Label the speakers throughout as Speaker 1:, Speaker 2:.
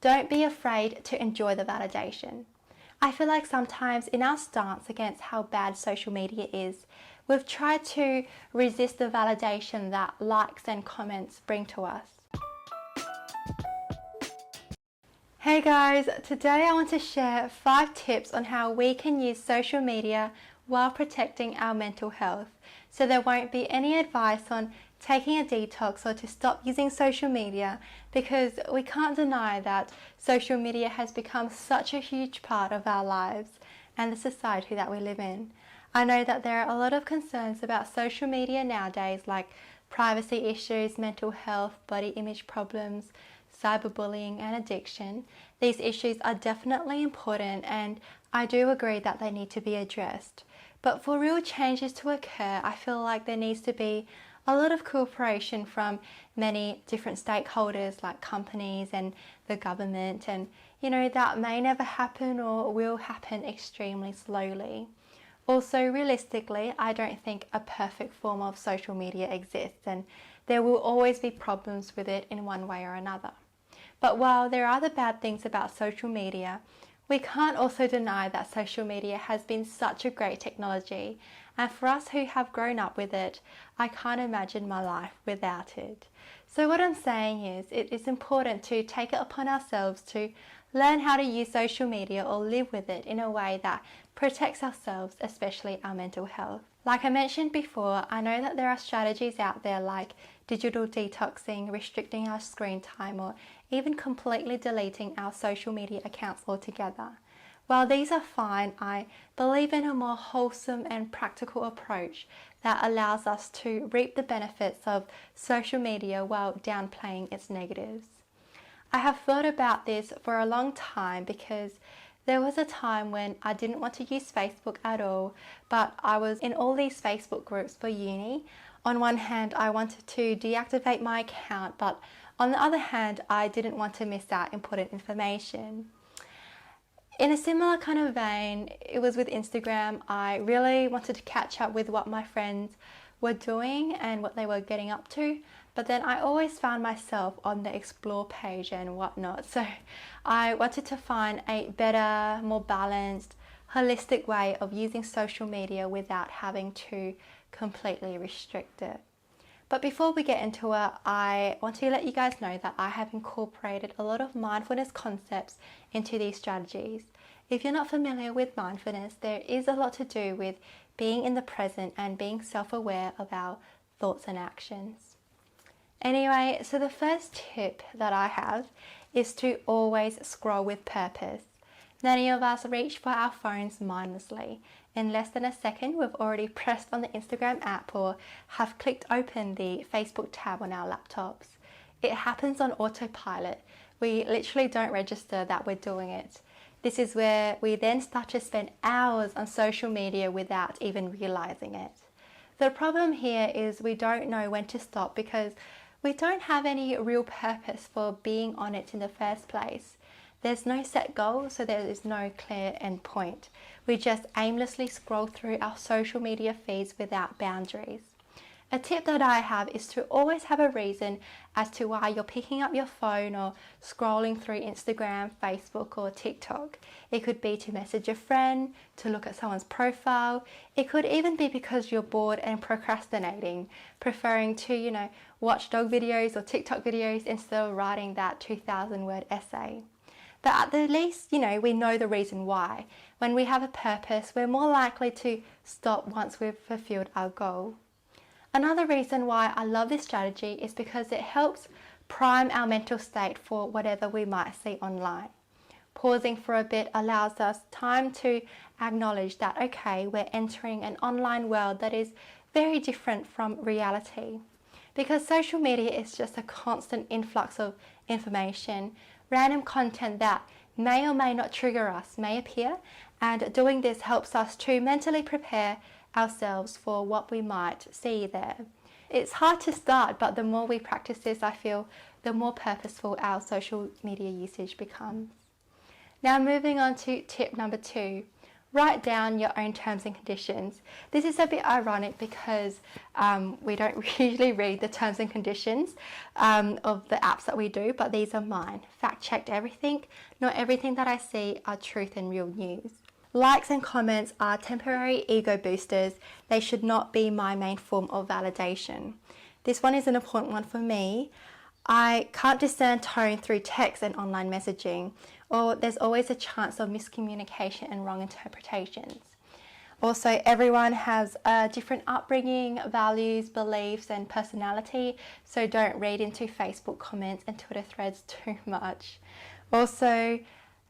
Speaker 1: don't be afraid to enjoy the validation. I feel like sometimes in our stance against how bad social media is, we've tried to resist the validation that likes and comments bring to us. Hey guys, today I want to share 5 tips on how we can use social media while protecting our mental health. So there won't be any advice on taking a detox or to stop using social media, because we can't deny that social media has become such a huge part of our lives and the society that we live in. I know that there are a lot of concerns about social media nowadays, like privacy issues, mental health, body image problems, cyberbullying and addiction. These issues are definitely important, and I do agree that they need to be addressed. But for real changes to occur, I feel like there needs to be a lot of cooperation from many different stakeholders like companies and the government, and that may never happen or will happen extremely slowly. Also, realistically, I don't think a perfect form of social media exists, and there will always be problems with it in one way or another. But while there are the bad things about social media, we can't also deny that social media has been such a great technology, and for us who have grown up with it, I can't imagine my life without it. So what I'm saying is, it is important to take it upon ourselves to learn how to use social media or live with it in a way that protects ourselves, especially our mental health. Like I mentioned before, I know that there are strategies out there like digital detoxing, restricting our screen time, or even completely deleting our social media accounts altogether. While these are fine, I believe in a more wholesome and practical approach that allows us to reap the benefits of social media while downplaying its negatives. I have thought about this for a long time, because there was a time when I didn't want to use Facebook at all, but I was in all these Facebook groups for uni. On one hand, I wanted to deactivate my account, but on the other hand, I didn't want to miss out important information. In a similar kind of vein, it was with Instagram. I really wanted to catch up with what my friends were doing and what they were getting up to, but then I always found myself on the explore page and whatnot. So I wanted to find a better, more balanced, holistic way of using social media without having to completely restrict it. But before we get into it, I want to let you guys know that I have incorporated a lot of mindfulness concepts into these strategies. If you're not familiar with mindfulness, there is a lot to do with being in the present and being self-aware of our thoughts and actions. Anyway, so the first tip that I have is to always scroll with purpose. Many of us reach for our phones mindlessly. In less than a second, we've already pressed on the Instagram app or have clicked open the Facebook tab on our laptops. It happens on autopilot. We literally don't register that we're doing it. This is where we then start to spend hours on social media without even realizing it. The problem here is we don't know when to stop, because we don't have any real purpose for being on it in the first place. There's no set goal, so there is no clear end point. We just aimlessly scroll through our social media feeds without boundaries. A tip that I have is to always have a reason as to why you're picking up your phone or scrolling through Instagram, Facebook or TikTok. It could be to message a friend, to look at someone's profile. It could even be because you're bored and procrastinating, preferring to, watch dog videos or TikTok videos instead of writing that 2,000-word essay. But at the least, we know the reason why. When we have a purpose, we're more likely to stop once we've fulfilled our goal. Another reason why I love this strategy is because it helps prime our mental state for whatever we might see online. Pausing for a bit allows us time to acknowledge that, okay, we're entering an online world that is very different from reality. Because social media is just a constant influx of information, random content that may or may not trigger us may appear, and doing this helps us to mentally prepare ourselves for what we might see there. It's hard to start, but the more we practice this, I feel, the more purposeful our social media usage becomes. Now moving on to tip number 2, Write down your own terms and conditions. This is a bit ironic because we don't usually read the terms and conditions of the apps that we do, but these are mine. Fact-checked everything. Not everything that I see are truth and real news. Likes and comments are temporary ego boosters. They should not be my main form of validation. This one is an important one for me. I can't discern tone through text and online messaging, or there's always a chance of miscommunication and wrong interpretations. Also, everyone has a different upbringing, values, beliefs, and personality, so don't read into Facebook comments and Twitter threads too much. Also,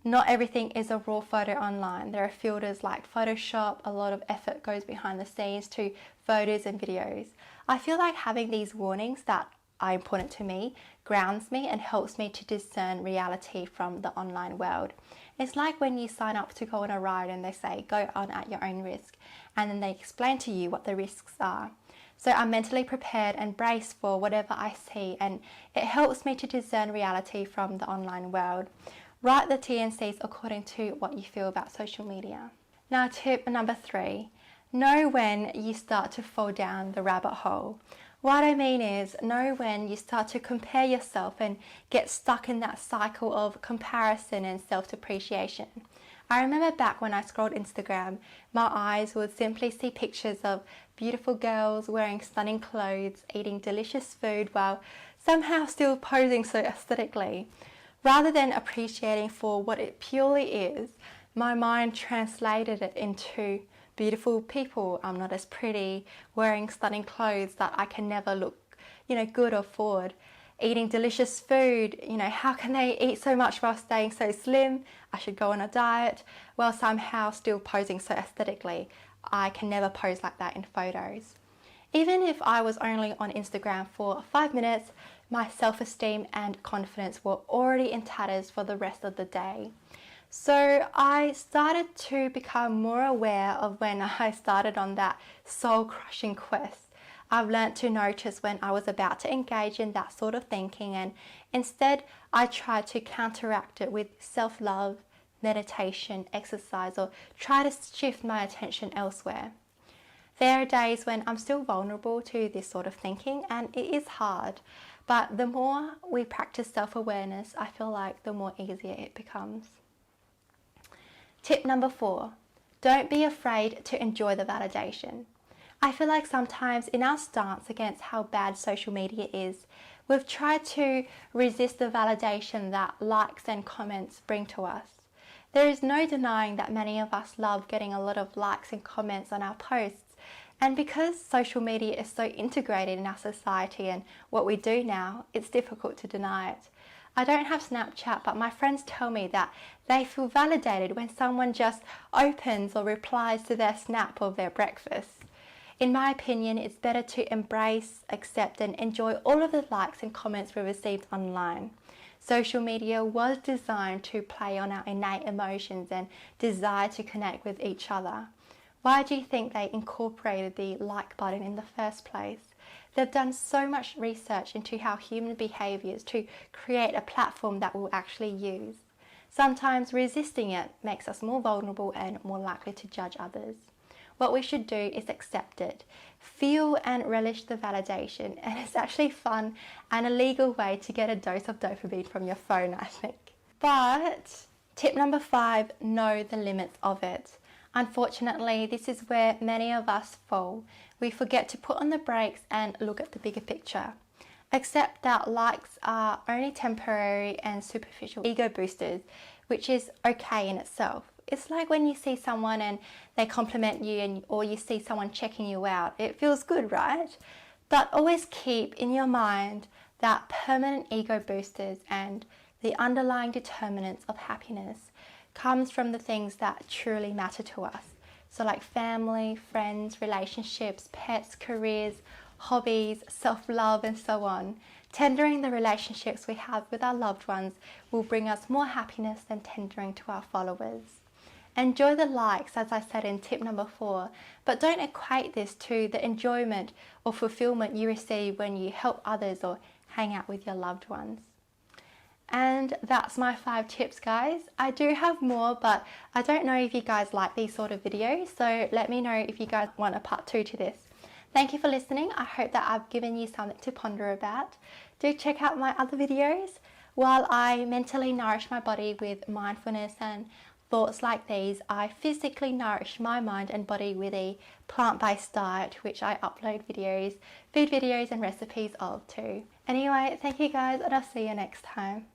Speaker 1: not everything is a raw photo online. There are filters like Photoshop. A lot of effort goes behind the scenes to photos and videos. I feel like having these warnings that are important to me grounds me and helps me to discern reality from the online world. It's like when you sign up to go on a ride and they say go on at your own risk, and then they explain to you what the risks are. So I'm mentally prepared and braced for whatever I see, and it helps me to discern reality from the online world. Write the T&Cs according to what you feel about social media. Now, tip number 3, know when you start to fall down the rabbit hole. What I mean is, know when you start to compare yourself and get stuck in that cycle of comparison and self-depreciation. I remember back when I scrolled Instagram, my eyes would simply see pictures of beautiful girls wearing stunning clothes, eating delicious food while somehow still posing so aesthetically. Rather than appreciating for what it purely is, my mind translated it into beautiful people. I'm not as pretty, wearing stunning clothes that I can never look, good or forward. Eating delicious food, how can they eat so much while staying so slim? I should go on a diet, while somehow still posing so aesthetically. I can never pose like that in photos. Even if I was only on Instagram for 5 minutes, my self-esteem and confidence were already in tatters for the rest of the day. So I started to become more aware of when I started on that soul-crushing quest. I've learned to notice when I was about to engage in that sort of thinking, and instead I tried to counteract it with self-love, meditation, exercise, or try to shift my attention elsewhere. There are days when I'm still vulnerable to this sort of thinking, and it is hard, but the more we practice self-awareness, I feel like the more easier it becomes. Tip number 4, don't be afraid to enjoy the validation. I feel like sometimes in our stance against how bad social media is, we've tried to resist the validation that likes and comments bring to us. There is no denying that many of us love getting a lot of likes and comments on our posts, and because social media is so integrated in our society and what we do now, it's difficult to deny it. I don't have Snapchat, but my friends tell me that they feel validated when someone just opens or replies to their snap of their breakfast. In my opinion, it's better to embrace, accept, and enjoy all of the likes and comments we received online. Social media was designed to play on our innate emotions and desire to connect with each other. Why do you think they incorporated the like button in the first place? They've done so much research into how human behaviours to create a platform that we'll actually use. Sometimes resisting it makes us more vulnerable and more likely to judge others. What we should do is accept it, feel and relish the validation, and it's actually fun and a legal way to get a dose of dopamine from your phone, I think. But tip number 5, know the limits of it. Unfortunately, this is where many of us fall. We forget to put on the brakes and look at the bigger picture. Accept that likes are only temporary and superficial ego boosters, which is okay in itself. It's like when you see someone and they compliment you or you see someone checking you out. It feels good, right? But always keep in your mind that permanent ego boosters and the underlying determinants of happiness comes from the things that truly matter to us. So like family, friends, relationships, pets, careers, hobbies, self-love, and so on. Tendering the relationships we have with our loved ones will bring us more happiness than tendering to our followers. Enjoy the likes, as I said in tip number 4, but don't equate this to the enjoyment or fulfillment you receive when you help others or hang out with your loved ones. And that's my 5 tips, guys. I do have more, but I don't know if you guys like these sort of videos, so let me know if you guys want a part 2 to this. Thank you for listening. I hope that I've given you something to ponder about. Do check out my other videos while I mentally nourish my body with mindfulness and thoughts like these. I physically nourish my mind and body with a plant-based diet, which I upload videos, food videos and recipes of too. Anyway, thank you guys, and I'll see you next time.